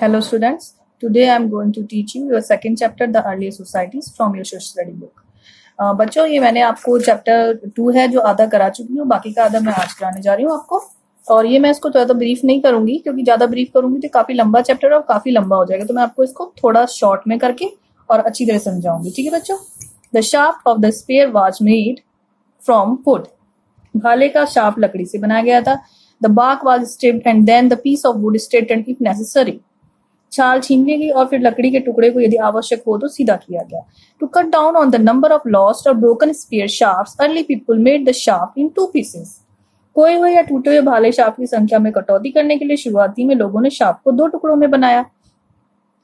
Hello students, today I am going to teach you your second chapter the earlier societies from your social study book. बच्चों ये मैंने आपको chapter 2 है जो आधा करा चुकी हूँ, बाकी का आधा मैं आज कराने जा रही हूँ आपको। और ये मैं इसको ज़्यादा ब्रीफ नहीं करूंगी क्योंकि ज़्यादा ब्रीफ करूंगी तो काफ़ी लंबा चैप्टर और काफ़ी लंबा हो जाएगा, तो मैं आपको इसको थोड़ा शॉर्ट में करके और अच्छी तरह समझाऊंगी। ठीक है बच्चों। The shaft of the spear was made from wood. भाले का शाफ्ट लकड़ी से बनाया गया था। The bark was stripped and then the piece of wood straightened if necessary. छाल छीनने की और फिर लकड़ी के टुकड़े को यदि आवश्यक हो तो सीधा किया गया। To cut down on the number of lost और broken spear shafts, early people made the shaft in 2 pieces. खोए हुए या टूटे हुए भाले शाफ्ट की संख्या में कटौती करने के लिए शुरुआती में लोगों ने शाफ्ट को 2 टुकड़ों में बनाया।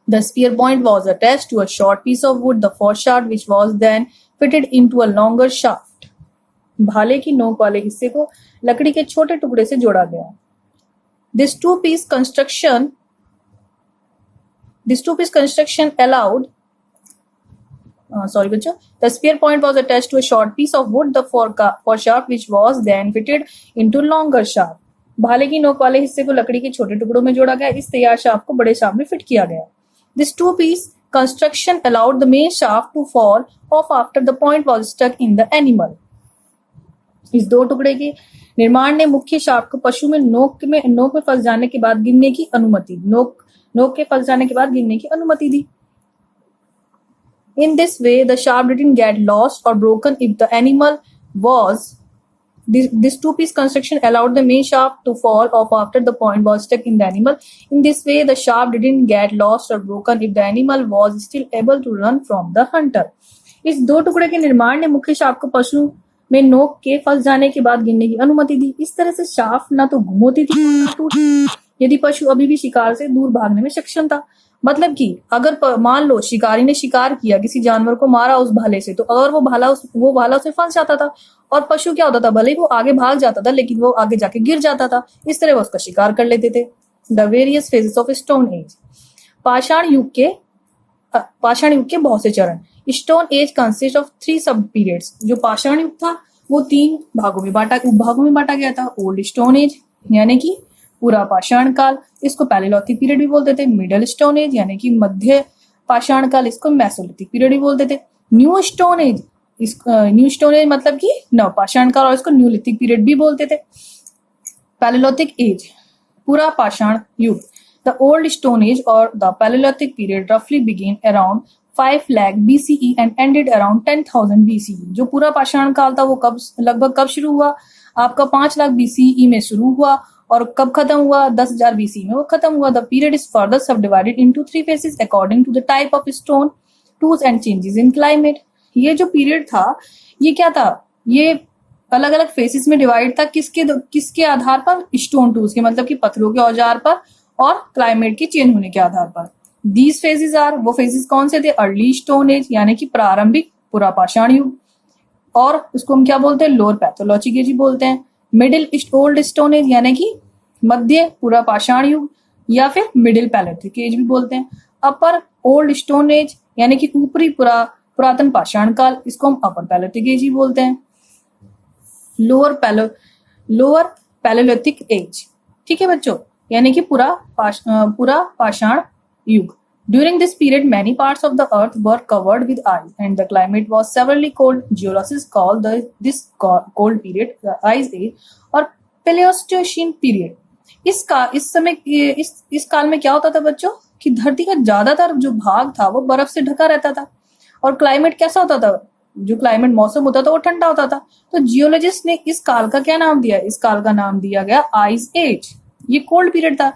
The spear point was attached to a short piece of wood, the foreshaft which was then fitted into a longer shaft. भाले की नोक वाले हिस्से को लकड़ी के छोटे टुकड़े से जोड़ा गया। This two-piece construction allowed the spear point was attached to a short piece of wood, the foreshaft, which was then fitted into longer shaft. भाले की नोक वाले हिस्से को लकड़ी के छोटे टुकड़ों में जोड़ा गया। इस तैयार शाफ्ट को बड़े शाफ्ट में फिट किया गया। This two-piece construction allowed the main shaft to fall off after the point was stuck in the animal. इस 2 टुकड़े के निर्माण ने मुख्य शाफ्ट को पशु में नोक में फंस जाने के बाद गिरने की अनुमति दी। In this way, the shaft didn't get lost or broken if the animal was. This two-piece construction allowed the main shaft to fall off after the point was stuck in the animal. In this way, the shaft didn't get lost or broken if the animal was still able to run from the hunter. इस 2 टुकड़े के निर्माण ने मुख्य shaft को पशु में नोक के फंस जाने के बाद गिरने की अनुमति दी। इस तरह से शाफ्ट ना तो गुम होती थी ना टूटती, यदि पशु अभी भी शिकार से दूर भागने में सक्षम था। मतलब कि अगर मान लो शिकारी ने शिकार किया, किसी जानवर को मारा उस भाले से, तो अगर वो भाला उसमें फंस जाता था और पशु क्या होता था, भले ही वो आगे भाग जाता था लेकिन वो आगे जाके गिर जाता था। इस तरह वो उसका शिकार कर लेते थे। The various phases of stone age. पाषाण युग के बहुत से चरण। स्टोन एज कंसिस्ट ऑफ 3 सब पीरियड्स। जो पाषाण युग था वो 3 भागों में बांटा गया था। ओल्ड स्टोन एज यानी कि पूरा पाषाण काल, इसको पैलेलिथिक पीरियड भी बोलते थे। मिडिल स्टोन एज यानी कि मध्य पाषाण काल, इसको मेसोलिथिक पीरियड भी बोलते थे। न्यू स्टोन एज मतलब कि नव पाषाण काल, और इसको न्यूलिथिक पीरियड भी बोलते थे। पैलेलिथिक एज पूरा पाषाण युग। द ओल्ड स्टोन एज और द पैलेलिथिक पीरियड रफली begin around 5 lakh BCE and ended around 10,000 BCE। जो पूरा पाषाण काल था वो लगभग कब शुरू हुआ? आपका 5 लाख BCE में शुरू हुआ और कब खत्म हुआ? 10,000 BCE में वो खत्म हुआ। The period is further subdivided into 3 phases according to the type of stone tools and changes in climate। ये जो पीरियड था ये क्या था? ये अलग अलग फेसेस में डिवाइड था। किसके आधार पर? स्टोन टूल्स के, मतलब कि पत्थरों के औजार पर और क्लाइमेट के चेंज होने के आधार पर। These phases are, वो फेजेस कौन से थे? अर्ली स्टोन एज यानी कि प्रारंभिक पूरा पाषाण युग, और उसको हम क्या बोलते हैं? लोअर पैथोलॉजिक एज बोलते हैं। मिडिल ओल्ड स्टोन एज यानी कि मध्य पूरा पाषाण युग, या फिर मिडिल पैलेलिथिक एज भी बोलते हैं। अपर ओल्ड स्टोन एज यानी कि ऊपरी पुरातन पाषाण काल, इसको हम अपर पैलेलिथिक एज ही बोलते हैं। लोअर पैलेलिथिक एज, ठीक है बच्चों, यानी कि पूरा पाषाण युग। During this period, many parts of the earth were covered with ice, and the climate was severely cold. Geologists call this cold period the Ice Age or Paleocene period. इस काल में क्या होता था बच्चों कि धरती का ज्यादातर जो भाग था वो बर्फ से ढका रहता था, और क्लाइमेट कैसा होता था? जो क्लाइमेट मौसम होता था वो ठंडा होता था। तो जियोलॉजिस्ट ने इस काल का क्या नाम दिया? इस काल का नाम दिया गया आइस एज। ये कोल्ड पीरियड था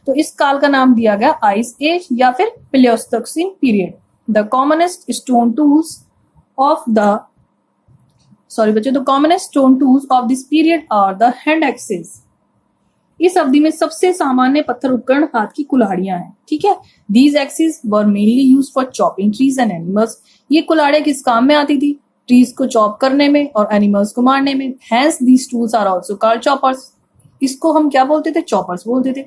तो इस काल का नाम दिया गया आइस एज या फिर pleistocene period. The commonest stone tools of this period are the hand axes. इस अवधि में सबसे सामान्य पत्थर उपकरण हाथ की कुल्हाड़ियां हैं, ठीक है। These axes were mainly used for chopping trees and animals. ये कुल्हाड़ियां किस काम में आती थी? ट्रीज को चॉप करने में और एनिमल्स को मारने में। Hence these tools are also called choppers. इसको हम क्या बोलते थे? चॉपर्स बोलते थे।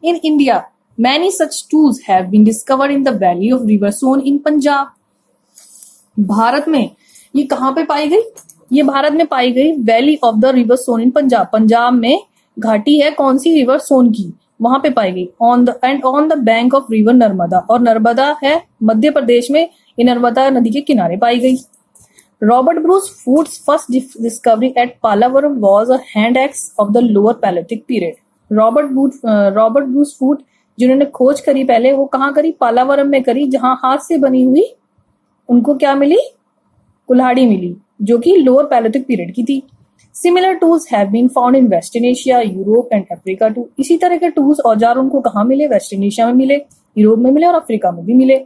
In India, many such tools have been discovered in the valley of River Sone in Punjab। Bharat में ये कहाँ पे पाई गई? ये भारत में पाई गई वैली ऑफ द रिवर सोन इन पंजाब। पंजाब में घाटी है कौन सी? रिवर सोन की। वहां पे पाई गई। On the bank of river Narmada, और नर्मदा है मध्य प्रदेश में, ये नर्मदा नदी के किनारे पाई गई। Robert Bruce Foote's first discovery at Pallavaram was a hand axe of the lower Palaeolithic period. Robert Bruce Foote जिन्होंने खोज करी पहले, वो कहाँ करी? पालावरम में करी, जहां हाथ से बनी हुई उनको क्या मिली? कुल्हाड़ी मिली, जो कि लोअर पैलेथिक पीरियड की थी। Similar tools have been found in western Asia, Europe and Africa too. इसी तरह के टूल्स औजार उनको कहाँ मिले? वेस्टर्न एशिया में मिले, यूरोप में मिले और अफ्रीका में भी मिले।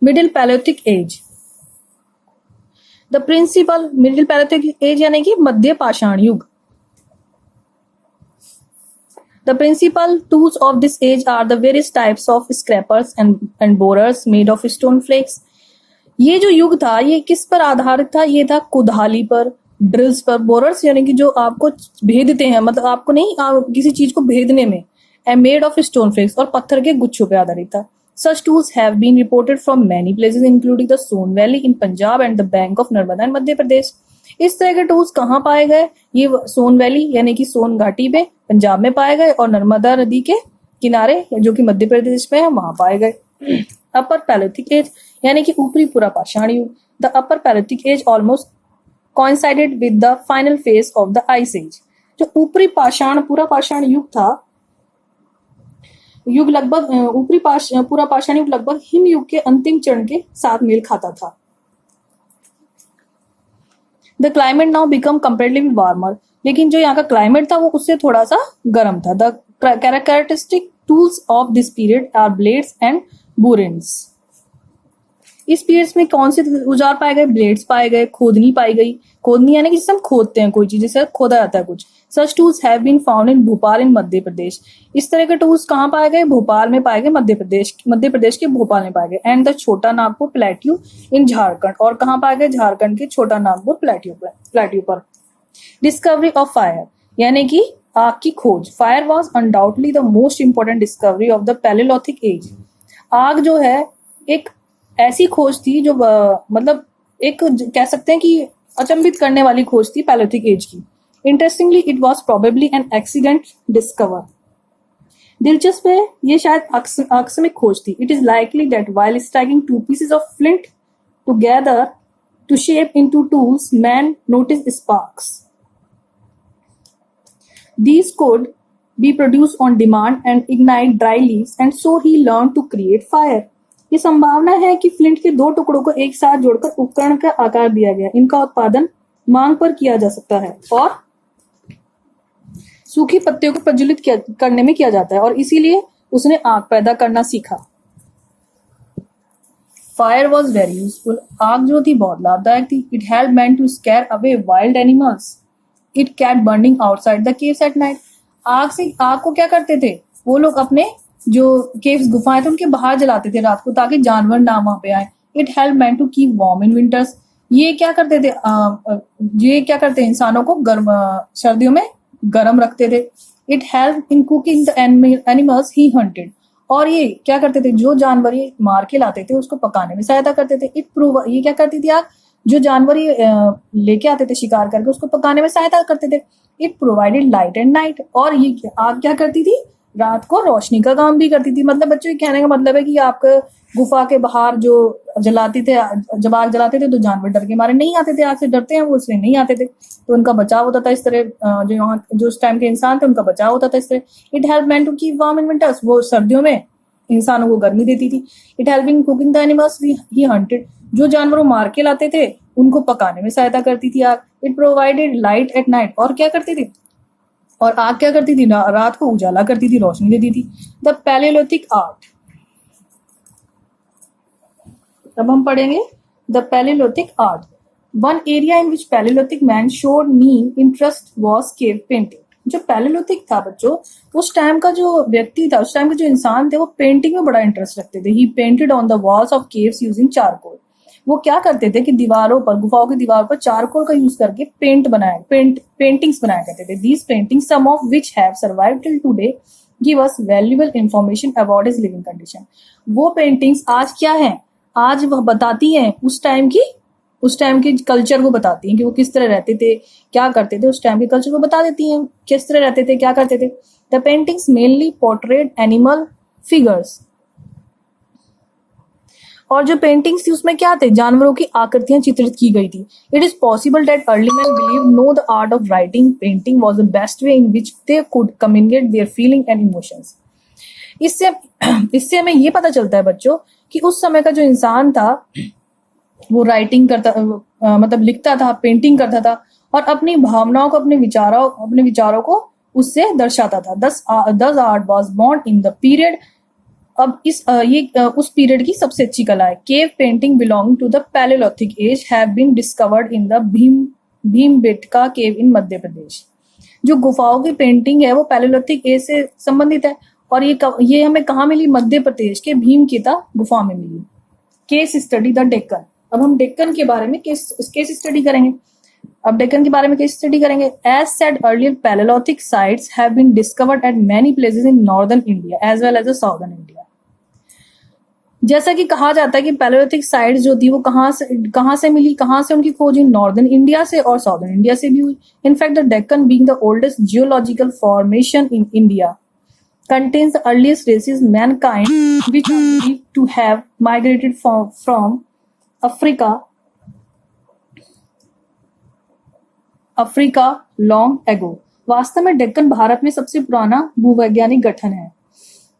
Middle Palaeolithic age, the principal middle Palaeolithic age यानी कि मध्य पाषाण युग। The principal tools of this age are the various types of scrapers and borers made of stone flakes. ये जो युग था ये किस पर आधारित था? ये था कुल्हाड़ी पर, ड्रिल्स पर। बोरर्स यानी कि जो आपको भेदते हैं, मतलब आपको नहीं, किसी चीज को भेदने में। मेड ऑफ स्टोन फ्लेक्स, और पत्थर के गुच्छों पे आधारित था। Such tools have been reported from many places including the Son Valley in Punjab and the bank of Narmada in मध्य प्रदेश। इस तरह के टूल्स कहाँ पाए गए? ये सोन वैली यानी कि सोन घाटी पे पंजाब में पाए गए, और नर्मदा नदी के किनारे जो कि मध्य प्रदेश में है वहां पाए गए। अपर पैलेथिक एज यानी कि ऊपरी पूरा पाषाण युग। The upper Palaeolithic age almost coincided with the final phase of the ice age। जो ऊपरी पाषाण पूरा पाषाण युग था, युग लगभग पूरा पाषाण युग लगभग हिम युग के अंतिम चरण के साथ मेल खाता था। The climate now become comparatively warmer, लेकिन जो यहाँ का क्लाइमेट था वो उससे थोड़ा सा गर्म था। The characteristic tools of this period are blades and burins. इस पीरियड्स में कौन से औजार पाए गए? ब्लेड्स पाए गए, खोदनी पाई गई। खोदनी यानी कि जिससे हम खोदते हैं कोई चीज, जिससे खोदा जाता है कुछ। Such tools have been found in Bhopal in Madhya Pradesh. इस तरह के टूल्स कहाँ पाए गए? भोपाल में पाए गए, मध्य प्रदेश के भोपाल में पाए गए। एंड द छोटा नागपुर प्लेट्यू इन झारखंड, और कहाँ पाए गए? झारखंड के छोटा नागपुर प्लेट्यू पर। डिस्कवरी ऑफ फायर यानी कि आग की खोज। Fire was undoubtedly the most important discovery of the palaeolithic age. आग जो है एक ऐसी खोज थी जो मतलब एक कह सकते हैं कि अचंभित करने वाली खोज थी पैलेलिथिक एज की। Interestingly it was probably an accident discover. दिलचस्प है, ये शायद आकस्मिक खोज थी। It is likely that while striking two pieces of flint together to shape into tools, man notice sparks. These could be produced on demand and ignite dry leaves, and so he learned to create fire। ये संभावना है कि flint के दो टुकड़ों को एक साथ जोड़कर उपकरण का आकार दिया गया। इनका उत्पादन मांग पर किया जा सकता है और सूखी पत्तियों को प्रज्वलित करने में किया जाता है, और इसीलिए उसने आग पैदा करना सीखा। Fire was very useful. आग जो थी बहुत लाभदायक थी। It help man to scare away wild animals. It kept burning outside the caves at night. आग को क्या करते थे वो लोग? अपने जो केव्स गुफाएं थे उनके बाहर जलाते थे रात को, ताकि जानवर ना वहां पे आए। It help man to keep warm in winters. ये क्या करते इंसानों को गर्म सर्दियों में गर्म रखते थे। It help in cooking the animals he hunted. और ये क्या करते थे? जो जानवर ये मार के लाते थे उसको पकाने में सहायता करते थे। ये क्या करती थी आग? जो जानवर ये लेके आते थे शिकार करके उसको पकाने में सहायता करते थे। It provided light and night. और ये आग क्या करती थी? रात को रोशनी का काम भी करती थी। मतलब बच्चों, ये कहने का मतलब है कि आपके गुफा के बाहर जो जलाते थे, जब आग जलाते थे तो जानवर डर के मारे नहीं आते थे। आग से डरते हैं वो, इसलिए नहीं आते थे, तो उनका बचाव होता था इस तरह। जो उस टाइम के इंसान थे उनका बचाव होता था इस तरह। It help man to keep warm in winters. वो सर्दियों में इंसानों को गर्मी देती थी। It help in cooking the animals he hunted. जो जानवर वो मार के लाते थे उनको पकाने में सहायता करती थी आग। It provided light at night. और क्या करती थी? और आग क्या करती थी? रात को उजाला करती थी, रोशनी देती थी। The palaeolithic art. अब हम पढ़ेंगे the palaeolithic art. One area in which palaeolithic man showed Neem interest was cave painting. जो पैलेलिथिक था बच्चों, उस टाइम का जो व्यक्ति था, उस टाइम के जो इंसान थे, वो पेंटिंग में बड़ा इंटरेस्ट रखते थे। He painted on the walls of caves using charcoal. वो क्या करते थे कि दीवारों पर, गुफाओं की दीवार पर चारकोल का यूज करके पेंटिंग्स बनाया करते थे। These paintings, some of which have survived till today, give us valuable information about his living condition. वो पेंटिंग्स आज क्या है? आज वह बताती हैं उस टाइम की उस टाइम के कल्चर को बताती हैं कि वो किस तरह रहते थे, क्या करते थे, उस टाइम के कल्चर को बता देती हैं, किस तरह रहते थे, क्या करते थे। The paintings mainly portrayed animal figures, और जो पेंटिंग्स थी उसमें क्या थे, जानवरों की आकृतियां चित्रित की गई थी। It is possible that early man believe no the art of writing painting was the best way in which they could communicate their feeling and emotions. इससे इससे हमें ये पता चलता है बच्चों कि उस समय का जो इंसान था वो राइटिंग करता मतलब लिखता था, पेंटिंग करता था और अपनी भावनाओं को, अपने विचारों को उससे दर्शाता था। Thus art was born in the period. अब उस पीरियड की सबसे अच्छी कला है। Cave painting belong to the palaeolithic age have been discovered in the Bhimbetka cave in Madhya Pradesh. जो गुफाओं की पेंटिंग है वो पैलेलिथिक एज से संबंधित है और ये हमें कहाँ मिली, मध्य प्रदेश के भीमकेता गुफा में मिली। Case study the Deccan. अब हम डेक्कन के बारे में केस स्टडी करेंगे। अब डेक्कन के बारे में केस स्टडी करेंगे। As said earlier, palaeolithic sites have been discovered at many places in northern India as well as the southern India. जैसा कि कहा जाता है कि पैलेलिथिक साइट्स जो थी वो कहाँ से मिली, कहाँ से उनकी खोज हुई, नॉर्दर्न इंडिया से और साउदर्न इंडिया से भी हुई। In fact the Deccan being the oldest geological formation in India contains the earliest races mankind which are believed to have migrated from Africa long ago। वास्तव में डेक्कन भारत में सबसे पुराना भूवैज्ञानिक गठन है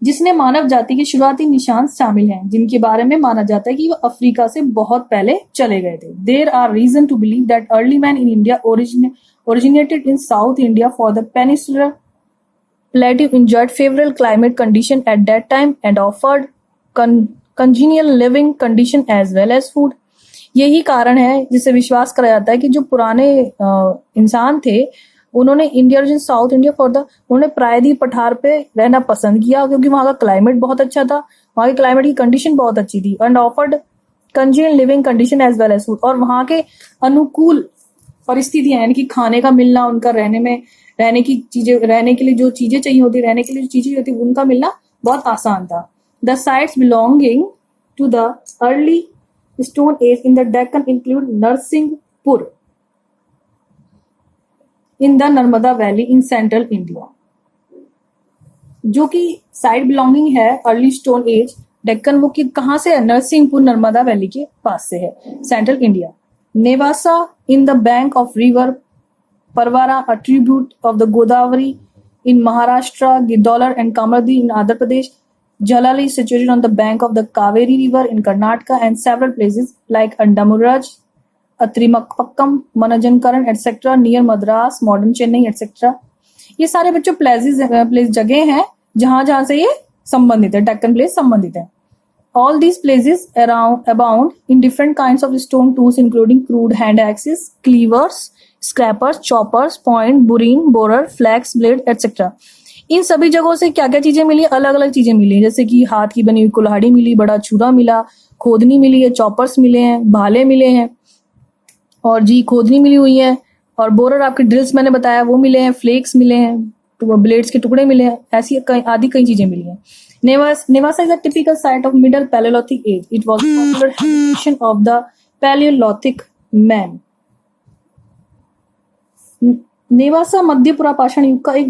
जिसने मानव जाति के शुरुआती निशान शामिल हैं, जिनके बारे में माना जाता है कि वो अफ्रीका से बहुत पहले चले गए थे। There are reason to believe that early man in India originated in South India for the peninsular plateau enjoyed favorable climate condition at that time and offered congenial living condition as well as food। यही कारण है जिसे विश्वास करा जाता है कि जो पुराने इंसान थे उन्होंने इंडिया और साउथ इंडिया उन्होंने प्रायद्वीप पठार पे रहना पसंद किया क्योंकि वहाँ का क्लाइमेट बहुत अच्छा था, वहाँ के क्लाइमेट की कंडीशन बहुत अच्छी थी। And offered congenial living condition as well as food, और वहाँ के अनुकूल परिस्थितियां यानी कि खाने का मिलना, उनका रहने के लिए जो चीजें चाहिए होती, रहने के लिए जो चीजें होती उनका मिलना बहुत आसान था। The sites belonging to the early stone age in the Deccan include Narsinghpur in the Narmada valley in central India, जो कि साइट बिलोंगिंग है अर्ली स्टोन एज डेक्कन, वो कहाँ से है, नरसिंहपुर नर्मदा वैली के पास से है, central India. Nevasa in the bank of river Parvara, a tribute of the Godavari in Maharashtra, Gidolar and Kamardi in Andhra Pradesh. Jalali is situated on the bank of the Kaveri River in Karnataka, and several places like Andamuraj, Atrimapakkam, Manajankaran, etc. near Madras, modern Chennai, etc. ये सारे बच्चों place जगह हैं जहां से ये संबंधित है, डेक्कन प्लेस संबंधित है। All these places abound in different kinds of stone tools including crude hand axes, cleavers, scrapers, choppers, point, burin, borer, flax blade, etc. इन सभी जगहों से क्या क्या चीजें मिली, अलग अलग चीजें मिली, जैसे कि हाथ की बनी हुई कुल्हाड़ी मिली, बड़ा छुरा मिला, खोदनी मिली है, चॉपर्स मिले हैं, भाले मिले हैं और जी खोदनी मिली हुई है, और बोरर आपके ड्रिल्स मैंने बताया वो मिले हैं, फ्लेक्स मिले हैं, ब्लेड्स के टुकड़े मिले हैं, ऐसी आदि कई चीजें मिली हैं। Nevasa is a typical site of Middle Paleolithic age. It was a popular habitation of the Paleolithic man. Nevasa मध्य पुरापाषाण युग का एक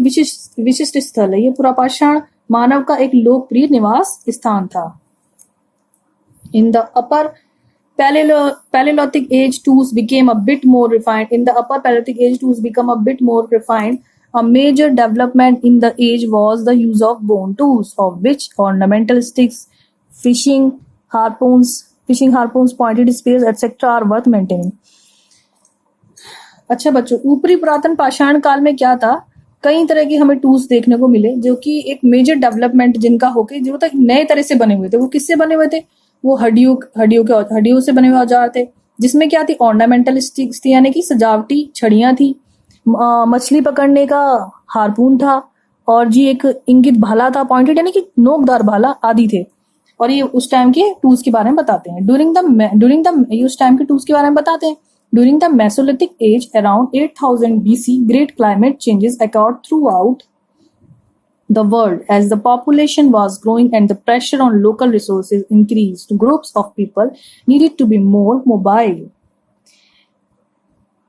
विशिष्ट स्थल है। ये पुरापाषाण मानव का एक लोकप्रिय निवास स्थान था। In the upper Paleolithic age, tools became a bit more refined. In the upper Paleolithic age, tools become a bit more refined. A major development in the age was the use of bone tools, of which ornamental sticks, fishing harpoons, pointed spears, etc. are worth maintaining. अच्छा बच्चों, ऊपरी पुरातन पाषाण काल में क्या था, कई तरह के हमें टूल्स देखने को मिले जो कि एक मेजर डेवलपमेंट जिनका होके जो तक नए तरह से बने हुए थे। वो किससे बने हुए थे, वो हड्डियों से बने हुए औजार थे, जिसमें क्या थी, ऑर्नामेंटल स्टिक्स थी यानी कि सजावटी छड़ियां थी, मछली पकड़ने का हारपून था, और जी एक इंगित भाला था, पॉइंटेड यानी कि नोकदार भाला आदि थे। और ये उस टाइम के टूल्स के बारे में बताते हैं। उस टाइम के टूल्स के बारे में बताते हैं। During the Mesolithic age, around 8000 BC, great climate changes occurred throughout the world as the population was growing and the pressure on local resources increased. Groups of people needed to be more mobile.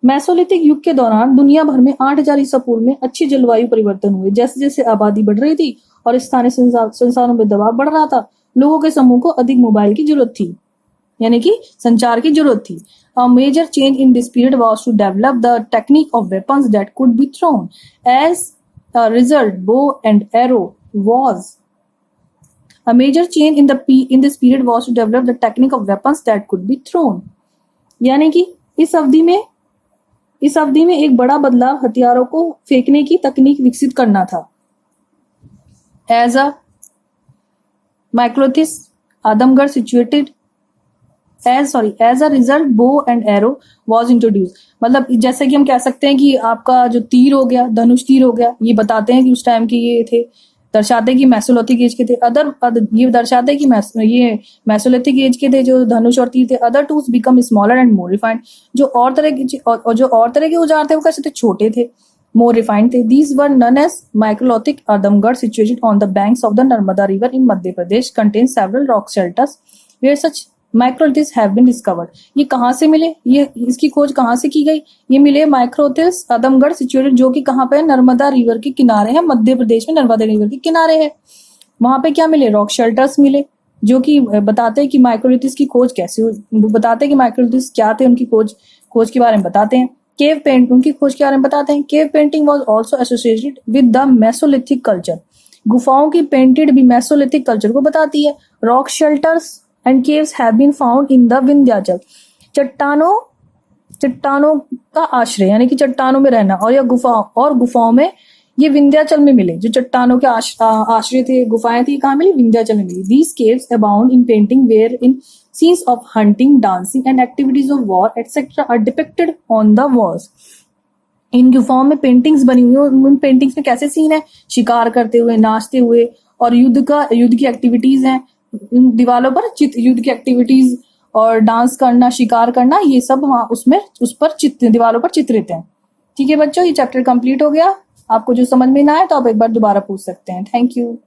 Mesolithic युग के दौरान दुनिया भर में 8000 ईसा पूर्व में अच्छी जलवायु परिवर्तन हुए। जैसे जैसे आबादी बढ़ रही थी और स्थानीय संसाधनों पर दबाव बढ़ रहा था, लोगों के समूह को अधिक मोबाइल की जरूरत थी, यानी कि संचार की जरूरत थी। A major change in this period was to develop the technique of weapons that could be thrown. As a result, bow and arrow was a major change in this period was to develop the technique of weapons that could be thrown. यानी कि इस अवधि में एक बड़ा बदलाव हथियारों को फेंकने की तकनीक विकसित करना था। As a Microthis, Adamgarh situated as a result, bow and arrow was introduced. मतलब जैसे कि हम कह सकते हैं कि आपका जो तीर हो गया, धनुष तीर हो गया, ये बताते हैं कि उस टाइम के ये थे, दर्शाते हैं कि मेसोलिथिक एज के थे। ये दर्शाते हैं कि ये मेसोलिथिक एज के थे जो धनुष और तीर थे। Other tools become smaller and more refined. जो और तरह के औजार थे वो कैसे थे? छोटे थे, मोर रिफाइंड थे। These were known as microlithic. Adamgarh situated on the banks of the Narmada river in Madhya Pradesh contain several rock shelters where such microliths have been discovered. ये कहाँ से मिले? ये इसकी खोज कहाँ से की गई? ये मिले माइक्रोलिथिस आदमगढ़ सिचुएटेड, जो कि कहाँ पे है? नर्मदा रिवर के किनारे है, मध्य प्रदेश में नर्मदा रिवर के किनारे है। वहां पे क्या मिले? रॉक शेल्टर्स मिले, जो कि बताते हैं कि माइक्रोलिथिस की खोज कैसे हुई, बताते हैं कि माइक्रोलिथिस क्या थे, उनकी खोज के बारे में बताते हैं। केव पेंट, उनकी खोज के बारे में बताते हैं। Cave painting was also associated with the Mesolithic culture. गुफाओं की पेंटेड भी मेसोलिथिक कल्चर को बताती है। Rock shelters and caves have been found in the Vindhyachal. चट्टानों का आश्रय, यानी कि चट्टानों में रहना, और गुफाओं में ये विंध्याचल में मिले। जो चट्टानों के आश्रय थे, गुफाएं थी, कहाँ मिली? विंध्याचल में मिली। These caves abound in painting wherein scenes of hunting, dancing and activities of war etc. are depicted on the walls. इन गुफाओं में पेंटिंग्स बनी हुई हैं। उन पेंटिंग्स में कैसे सीन है? शिकार करते हुए, नाचते हुए, और युद्ध की एक्टिविटीज हैं। दीवारों पर युद्ध की एक्टिविटीज और डांस करना, शिकार करना, ये सब वहाँ दीवारों पर चित्रित हैं। ठीक है बच्चों, ये चैप्टर कंप्लीट हो गया। आपको जो समझ में ना आए तो आप एक बार दोबारा पूछ सकते हैं। Thank you.